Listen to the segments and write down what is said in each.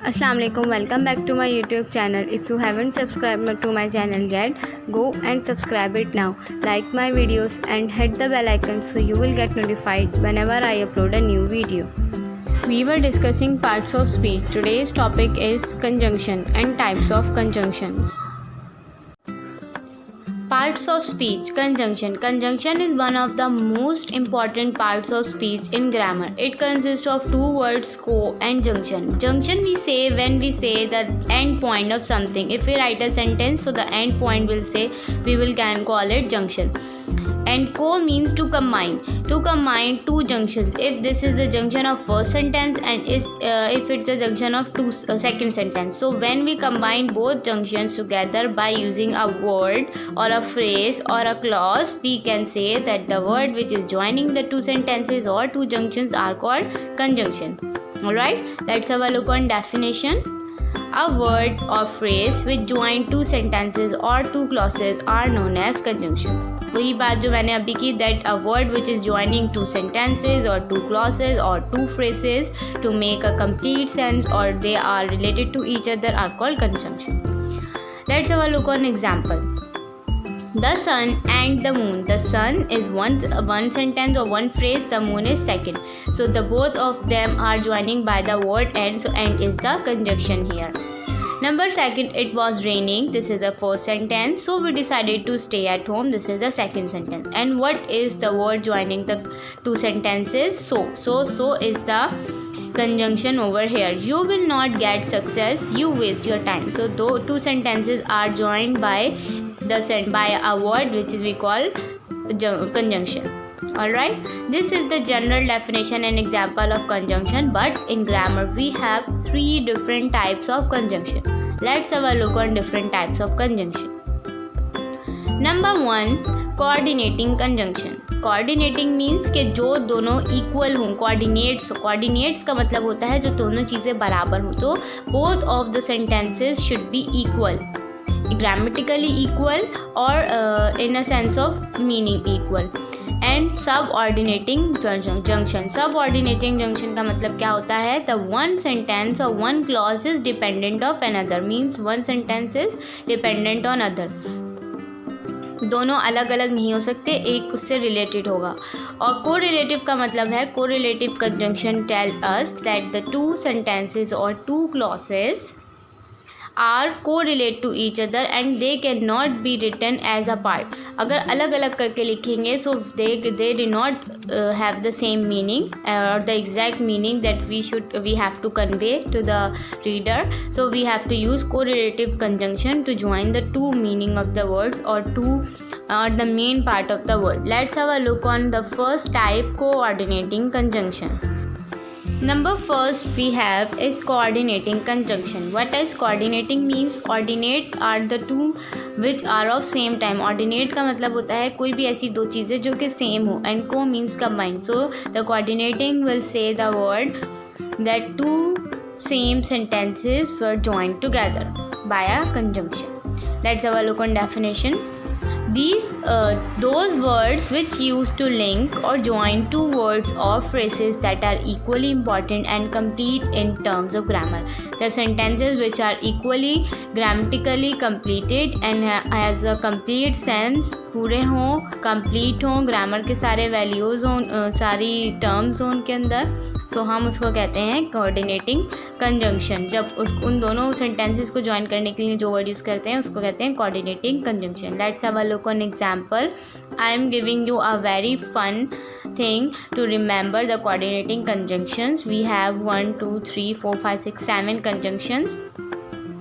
Assalamu alaikum, welcome back to my YouTube channel. If you haven't subscribed to my channel yet, go and subscribe it now. Like my videos and hit the bell icon so you will get notified whenever I upload a new video. We were discussing parts of speech. Today's topic is conjunction and types of conjunctions. Parts of speech. Conjunction. Conjunction is one of the most important parts of speech in grammar. It consists of two words, co and junction. Junction we say when we say the end point of something. If we write a sentence, so the end point we can call it junction. And co means to combine two junctions. If this is the junction of first sentence and if it's a junction of second sentence, so when we combine both junctions together by using a word or a phrase or a clause, we can say that the word which is joining the two sentences or two junctions are called conjunction. Alright, let's have a look on definition. A word or phrase which join two sentences or two clauses are known as conjunctions. वही बात जो मैंने अभी की, that a word which is joining two sentences or two clauses or two phrases to make a complete sense or they are related to each other are called conjunction. Let's have a look on example. The sun and the moon. The sun is one sentence or one phrase, the moon is second. So the both of them are joining by the word and, so and is the conjunction here. Number second, it was raining. This is the first sentence. So we decided to stay at home. This is the second sentence. And what is the word joining the two sentences? So is the conjunction over here. You will not get success. You waste your time. So two sentences are joined by a word which is we call conjunction. Alright, this is the general definition and example of conjunction, but in grammar we have three different types of conjunction. Let's have a look on different types of conjunction. Number one, coordinating conjunction. Coordinating means कि जो दोनों equal हों. Coordinates का मतलब होता है जो दोनों चीज़ें बराबर हों. तो both of the sentences should be equal, grammatically equal or in a sense of meaning equal. And subordinating junction. Subordinating junction का मतलब क्या होता है? The one sentence or one clause is dependent of another, means one sentence is dependent on other. दोनों अलग अलग नहीं हो सकते, एक उससे रिलेटेड होगा. और कोरिलेटिव का मतलब है, correlative conjunction tell us that the two sentences और two clauses are correlate to each other and they cannot be written as a part. अगर अलग अलग करके लिखेंगे so they do not have the same meaning or the exact meaning that we have to convey to the reader. So we have to use correlative conjunction to join the two meaning of the words or the main part of the word. Let's have a look on the first type, coordinating conjunction. Number first we have is coordinating conjunction. What is coordinating means? Coordinate are the two which are of same time. Ordinate का मतलब होता है कोई भी ऐसी दो चीज़ें जो कि same हो, and co means combine. So the coordinating will say the word that two same sentences were joined together by a conjunction. Let's have a look on definition. Those words which used to link or join two words or phrases that are equally important and complete in terms of grammar. The sentences which are equally grammatically completed and has a complete sense, पूरे हों, complete हों, grammar के सारे values हों, सारी terms हों उनके अंदर, सो हम उसको कहते हैं कोऑर्डिनेटिंग कंजंक्शन. जब उन दोनों सेंटेंसेस को ज्वाइन करने के लिए जो वर्ड यूज़ करते हैं उसको कहते हैं coordinating conjunction. Let's have a look on example. I am giving you a very fun thing to remember the coordinating conjunctions. We have 1 2 3 4 5 6 7 conjunctions.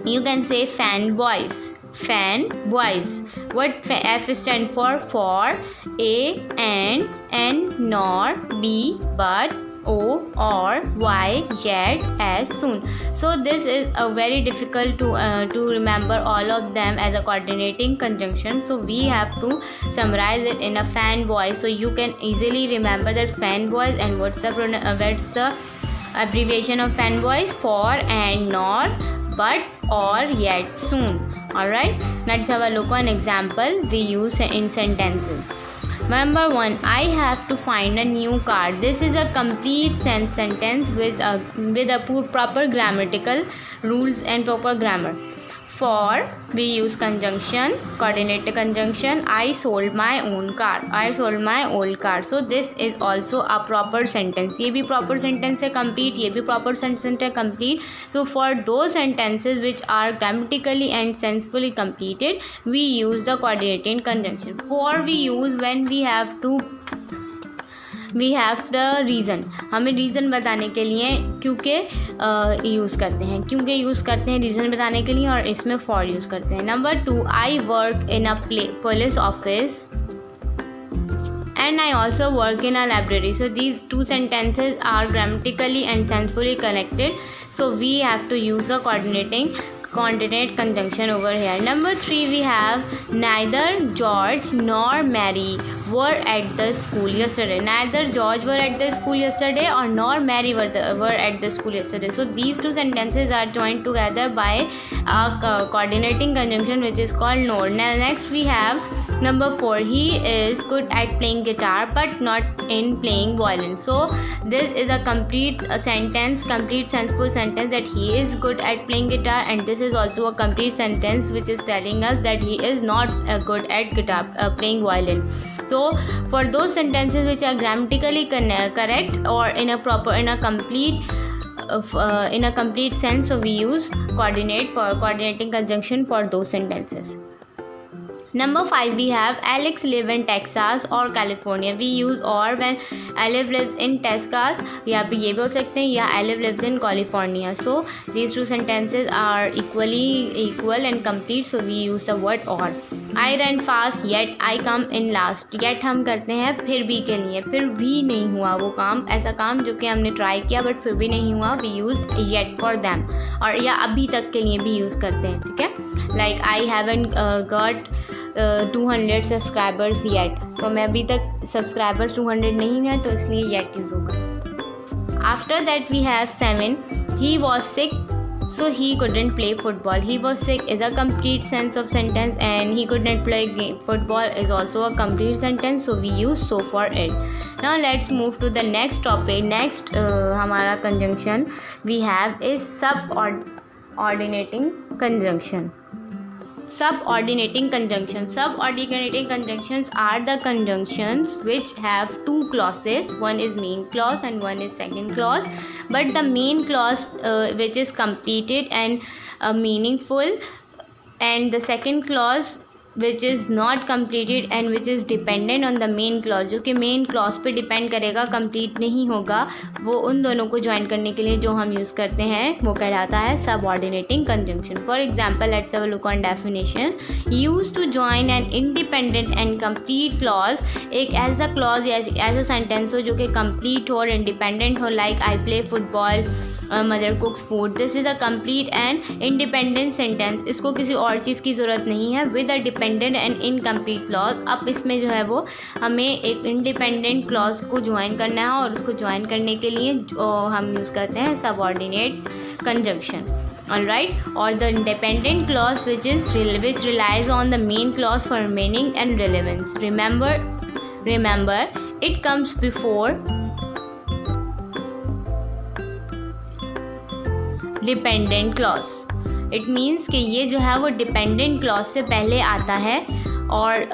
You can say fan boys. Fan boys. What F stand for? A and N nor, B but, O or, Y yet, as soon. So this is a very difficult to remember all of them as a coordinating conjunction. So we have to summarize it in a fan boy. So you can easily remember that fan boys. And what's the abbreviation of fan boys? For and nor, but or yet soon. Alright, let's have a look on example we use in sentences. Number 1, I have to find a new car. This is a complete sentence with a proper grammatical rules and proper grammar. For, we use conjunction, coordinate conjunction. I sold my own car. I sold my old car. So this is also a proper sentence. ये भी proper sentence है complete. ये भी proper sentence है complete. So for those sentences which are grammatically and sensibly completed, we use the coordinating conjunction. For, we use when we have the reason. हमें reason बताने के लिए क्योंकि यूज़ करते हैं, रीज़न बताने के लिए, और इसमें फॉर यूज़ करते हैं. Number 2, I work in a police office and I also work in a library. So these two sentences are grammatically and sensibly connected. So we have to use a coordinate conjunction over here. Number 3, we have neither George nor Mary were at the school yesterday. Neither George were at the school yesterday or nor Mary were at the school yesterday. So these two sentences are joined together by a coordinating conjunction which is called nor. Now next we have number 4, he is good at playing guitar but not in playing violin. So this is a complete sensible sentence that he is good at playing guitar, and this is also a complete sentence which is telling us that he is not good at playing violin. So for those sentences which are grammatically correct or in a complete sense, so we use coordinating conjunction for those sentences. Number 5, we have Alex live in Texas or California. We use or when Alex lives in Texas, या भी ये बोल सकते हैं, या Alex lives in California. So these two sentences are equal and complete. So we use the word or. I ran fast yet I come in last. Yet हम करते हैं फिर भी के लिए, फिर भी नहीं हुआ वो काम, ऐसा काम जो कि हमने ट्राई किया बट फिर भी नहीं हुआ. We use yet for them. और या अभी तक के लिए भी यूज़ करते हैं, ठीक है. Like I haven't got 200 subscribers yet. तो मैं अभी तक सब्सक्राइबर्स 200 नहीं है, तो इसलिए येट यूज़ होगा. After that we have 7, he was sick so he couldn't play football. He was sick is a complete sense of sentence, and he couldn't play football is also a complete sentence, so we use so for it. Now let's move to the next topic. Next हमारा conjunction we have is subordinating conjunction. Subordinating conjunctions are the conjunctions which have two clauses. One is main clause and one is second clause, but the main clause which is completed and meaningful, and the second clause which is not completed and which is dependent on the main clause, जो कि main clause पे depend करेगा, complete नहीं होगा, वो उन दोनों को join करने के लिए जो हम use करते हैं वो कहलाता है subordinating conjunction. For example, let's have a look on definition. Used to join an independent and complete clause. एक ऐसा clause या ऐसा sentence हो जो कि complete हो और independent हो, like I play football, mother cooks food. This is a complete and independent sentence. इसको किसी और चीज़ की ज़रूरत नहीं है. With a dependent and incomplete clause, अब इसमें जो है वो हमें एक independent clause को join करना है, और उसको join करने के लिए हम यूज़ करते हैं subordinate conjunction. Alright, or the independent clause which relies on the main clause for meaning and relevance. Remember, it comes before dependent clause. It means कि ये जो है वो डिपेंडेंट क्लॉज से पहले आता है, और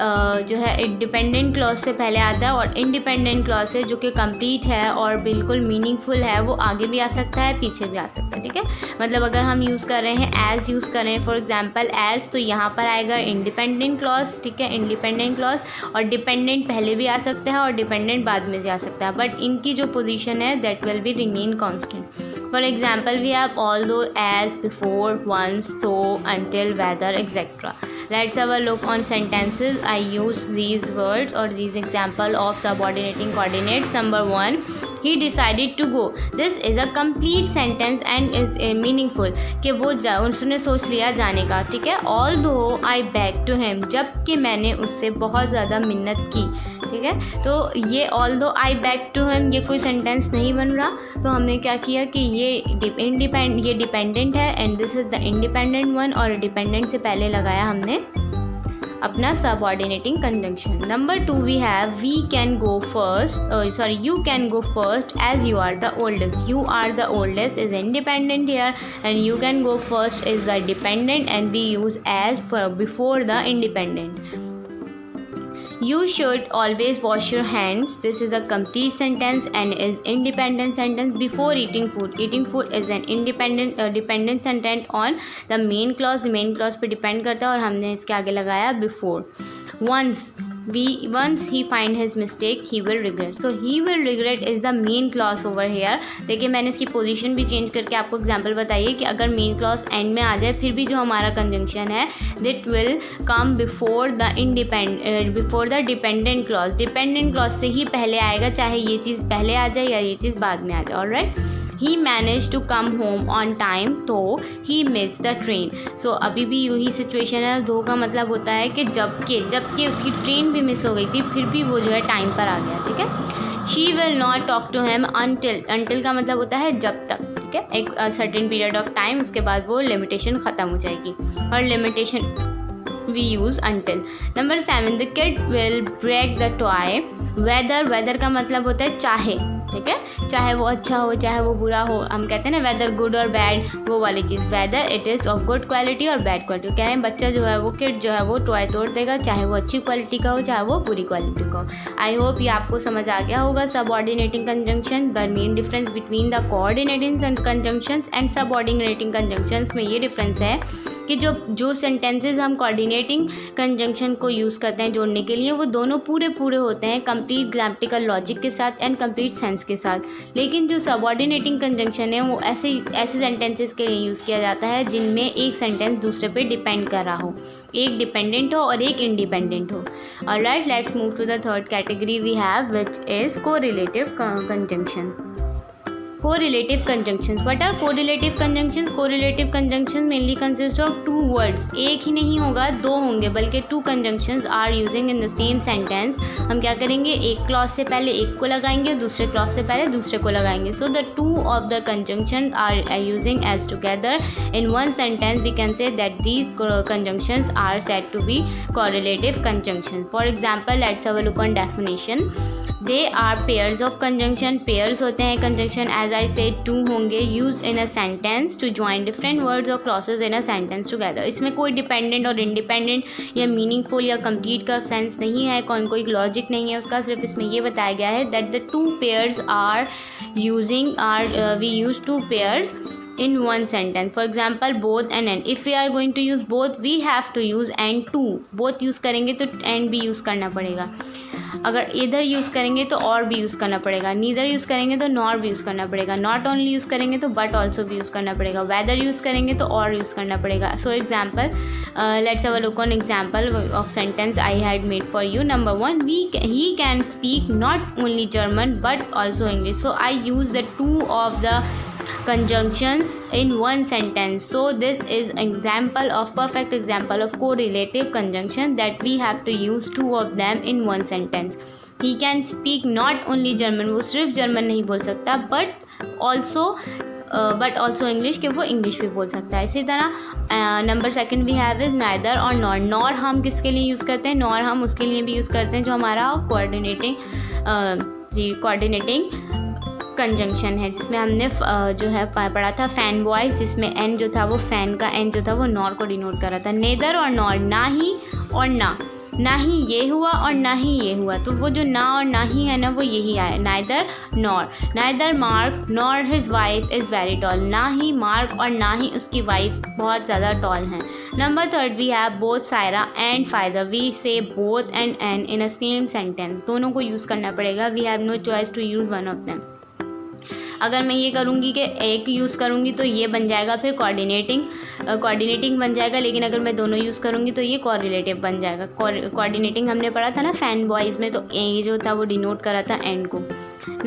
जो है डिपेंडेंट क्लॉज से पहले आता है, और इंडिपेंडेंट क्लॉज से जो कि कंप्लीट है और बिल्कुल मीनिंगफुल है, वो आगे भी आ सकता है, पीछे भी आ सकता है, ठीक है. मतलब अगर हम यूज़ कर रहे हैं एज़ यूज़ कर रहे हैं, फॉर एग्जांपल एज़, तो यहाँ पर आएगा इंडिपेंडेंट क्लॉज, ठीक है, इंडिपेंडेंट क्लॉज, और डिपेंडेंट पहले भी आ सकता है और डिपेंडेंट बाद में भी आ सकता है, बट इनकी जो पोजीशन है that will be remain constant. For example, we have although, as, before, once, though, until, whether, etc. Let's have a look on sentences. I use these words or these example of subordinating coordinates. Number 1, he decided to go. This is a complete sentence and is meaningful. कि वो उसने सोच लिया जाने का, ठीक है. Although I begged to him, जबकि मैंने उससे बहुत ज़्यादा मिन्नत की, ठीक है. तो ये although I begged to him ये कोई सेंटेंस नहीं बन रहा, तो हमने क्या किया कि ये डिपेंडेंट है, and this is the independent one, और डिपेंडेंट से पहले लगाया हमने अपना subordinating conjunction. Number 2 we have we can go first, you can go first as you are the oldest. You are the oldest is independent here and you can go first is the dependent and we use as before the independent. You should always wash your hands. This is a complete sentence and is independent sentence before eating food. Eating food is an dependent sentence on the main clause. Main clause पे depend करता है और हमने इसके आगे लगाया before. Once he find his mistake he will regret. So he will regret is the main clause over here. देखिए मैंने इसकी पोजीशन भी चेंज करके आपको एग्जांपल बताइए कि अगर मेन क्लॉज एंड में आ जाए फिर भी जो हमारा कंजंक्शन है that will come before the dependent clause. Dependent clause से ही पहले आएगा, चाहे ये चीज़ पहले आ जाए या ये चीज़ बाद में आ जाए. Alright. He managed to come home on time though he missed the train. So अभी भी यही सिचुएशन है. दो का मतलब होता है कि जबकि उसकी ट्रेन भी मिस हो गई थी फिर भी वो जो है टाइम पर आ गया. ठीक है. She will not talk to him until का मतलब होता है जब तक. ठीक है. एक सर्टेन पीरियड ऑफ टाइम, उसके बाद वो लिमिटेशन ख़त्म हो जाएगी और limitation we use until. Number 7 the kid will break the toy. weather का मतलब होता है चाहे. ठीक है. चाहे वो अच्छा हो चाहे वो बुरा हो, हम कहते हैं ना वेदर गुड और बैड, वो वाली चीज़. Whether it is of good quality और बैड क्वालिटी. कह रहे हैं बच्चा जो है वो किड जो है वो टॉय तोड़ देगा, चाहे वो अच्छी क्वालिटी का हो चाहे वो बुरी क्वालिटी का हो. आई होप ये आपको समझ आ गया होगा. Subordinating conjunction, the main difference between the coordinating conjunctions and subordinating conjunctions में ये डिफरेंस है कि जो सेंटेंसेस हम कोऑर्डिनेटिंग कंजंक्शन को यूज़ करते हैं जोड़ने के लिए वो दोनों पूरे होते हैं कंप्लीट ग्रामेटिकल लॉजिक के साथ एंड कंप्लीट सेंस के साथ. लेकिन जो सबऑर्डिनेटिंग कंजंक्शन है वो ऐसे सेंटेंसेस के लिए यूज़ किया जाता है जिनमें एक सेंटेंस दूसरे पे डिपेंड कर रहा हो, एक डिपेंडेंट हो और एक इंडिपेंडेंट हो. Alright, let's move to the third category we have which is correlative conjunction. Correlative conjunctions. What are correlative conjunctions? Correlative conjunctions mainly consist of two words. एक ही नहीं होगा, दो होंगे, बल्कि two conjunctions are using in the same sentence. हम क्या करेंगे, एक clause से पहले एक को लगाएंगे, दूसरे clause से पहले दूसरे को लगाएंगे. So the two of the conjunctions are using as together in one sentence. We can say that these conjunctions are said to be correlative conjunctions. For example, let's have a look on definition. They are pairs of conjunction. Pairs होते हैं conjunction, as I said two होंगे, used in a sentence to join different words or clauses in a sentence together. इसमें कोई dependent और independent या meaningful या complete का sense नहीं है, कोई logic नहीं है उसका. सिर्फ इसमें ये बताया गया है that the two pairs we use two pairs in one sentence. For example, both and and. If we are going to use both, we have to use and too. both use करेंगे तो and भी use करना पड़ेगा. अगर इधर use करेंगे तो और भी यूज़ करना पड़ेगा. नीदर यूज़ करेंगे तो नॉर भी यूज़ करना पड़ेगा. नॉट ओनली यूज़ करेंगे तो बट ऑल्सो भी यूज़ करना पड़ेगा. वेदर यूज़ करेंगे तो और यूज़ करना पड़ेगा. So example, let's have a look on example of sentence I had made for you. Number 1, he can speak not only German but also English. So I use the two of the conjunctions in one sentence. So this is perfect example of correlative conjunction that we have to use two of them in one sentence. He can speak not only German, वो सिर्फ German नहीं बोल सकता, but also English, कि वो English भी बोल सकता है. इसी तरह number 2 we have is neither और नॉर. नॉर हम किसके लिए यूज़ करते हैं, नॉर हम उसके लिए भी यूज़ करते हैं जो हमारा कोऑर्डिनेटिंग कंजंक्शन है, जिसमें हमने जो है पढ़ा था फैन बॉयज़, जिसमें एन जो था वो फैन का एन जो था वो नॉर को डिनोट कर रहा था. नेदर और नॉर, ना ही और ना ही ये हुआ और ना ही ये हुआ, तो वो जो ना और ना ही है ना वो यही आया. Neither nor. Neither mark nor his wife is very tall. ना ही मार्क और ना ही उसकी वाइफ बहुत ज़्यादा टॉल हैं. Number 3 we have both Saira and फायदा. We say both and an in a same sentence. दोनों को यूज़ करना पड़ेगा. We have no choice to use one of them. अगर मैं ये करूँगी कि एक यूज़ करूँगी तो ये बन जाएगा फिर कोऑर्डिनेटिंग बन जाएगा, लेकिन अगर मैं दोनों यूज़ करूँगी तो ये कोरिलेटिव बन जाएगा. कोऑर्डिनेटिंग हमने पढ़ा था ना फैन बॉयज़ में, तो ए जो था वो डिनोट करा था एंड को.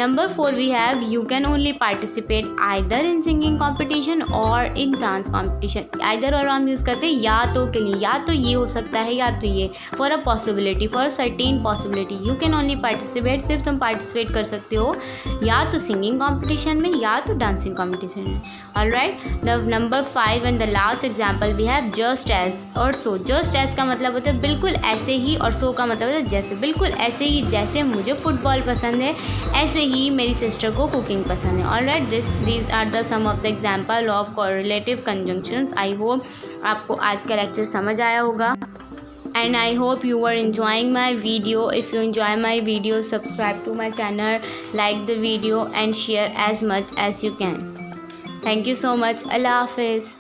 Number 4 we have you can only participate either in singing competition or in dance competition. either और हम यूज़ करते हैं या तो के लिए, या तो ये हो सकता है या तो ये, for a possibility, for a certain possibility. you can only participate, सिर्फ तुम participate कर सकते हो या तो singing competition में या तो dancing competition में. alright, the number 5 and the last example we have just as और so. just as का मतलब होता है बिल्कुल ऐसे ही और so का मतलब होता है जैसे. बिल्कुल ऐसे ही जैसे मुझे फुटबॉल पसंद है ऐसे ही मेरी सिस्टर को कुकिंग पसंद है. Alright, these are the some of the example of correlative conjunctions. I hope आपको आज का लेक्चर समझ आया होगा and I hope you are enjoying my video. If you enjoy my video, subscribe to my channel, like the video and share as much as you can. Thank you so much. Allah Hafiz.